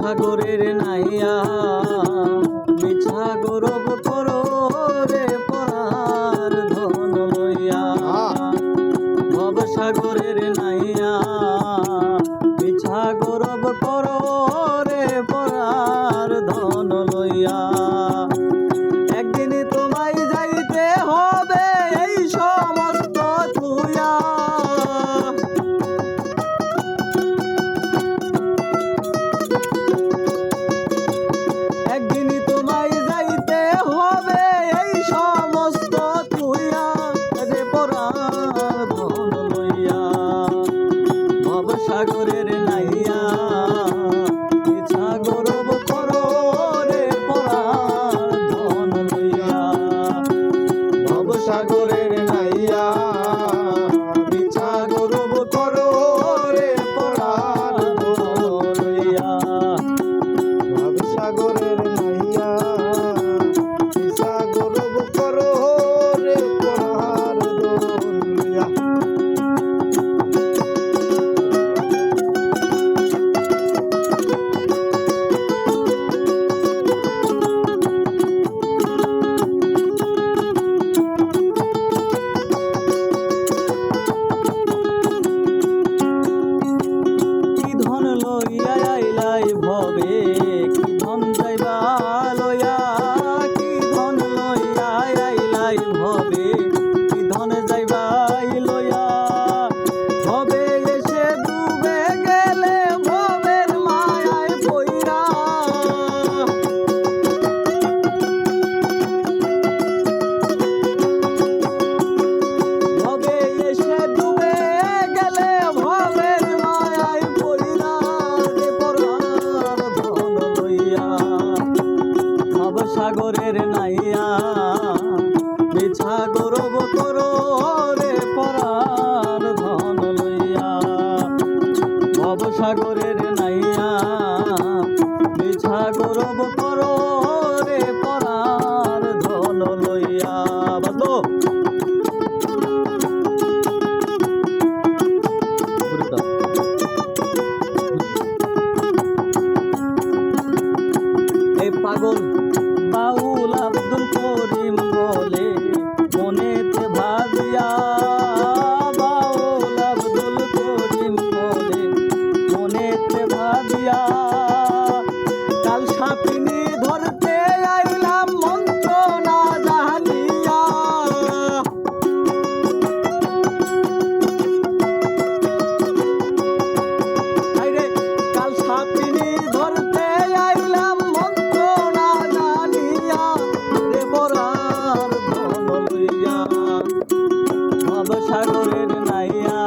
ভবসাগরের নাইয়া মিছা গৌরব করো রে পরার ধন লইয়া। ভবসাগরের নাইয়া মিছা গৌরব করো রে পরার ধন লইয়া। একদিন তোমায় যাইতে হবে এই সমস্ত থুইয়া। একদিন তোমায় যাইতে হবে এই সমস্ত থুইয়া রে পরার ধন লইয়া। ভবসাগরের নাইয়া মিছা গৌরব করো রে পরার ধন লইয়া। ভবসাগরের নাইয়া মিছা গৌরব করো রে পরার ধন লইয়া। ভবসাগরের নাইয়া মিছা গৌরব করো রে পরার ধন লইয়া। কি ধন লইয়া আইলাই ভবে কি ধন যাইবা লইয়া। কি ধন লইয়া আইলাই ভবে কি ধন যাইবা লইয়া। ভবে এসে ডুবে গেলে ভবের মায়ায় পইরা। ভবে এসে ডুবে গেলে ভবের মায়ায় পইরা রে পরার ধন লইয়া। ভবসাগরের নাইয়া মিছা গৌরব করো রে পরার ধন লইয়া। ভবসাগরের নাইয়া মিছা গৌরব করো রে পরার ধন লইয়া। বাদো এই পাগল বাউল আব্দুল করিম বলে মনেতে ভাবিয়া। বাউল আব্দুল করিম বলে মনেতে ভাবিয়া। কাল সাপিনী ধরতে আইলাম মন্ত্র না জানিয়া। আইরে কাল সাপিনী ধরতে আইলাম মন্ত্র না জানিয়া রে পরার ধন লইয়া। ভবসাগরের নাইয়া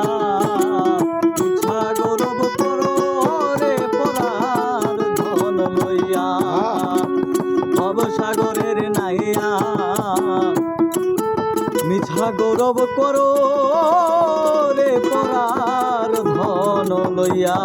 মিছা গৌরব করো রে পরার ধন লইয়া। ভবসাগরের নাইয়া মিছা গৌরব করো রে পরার ধন লইয়া।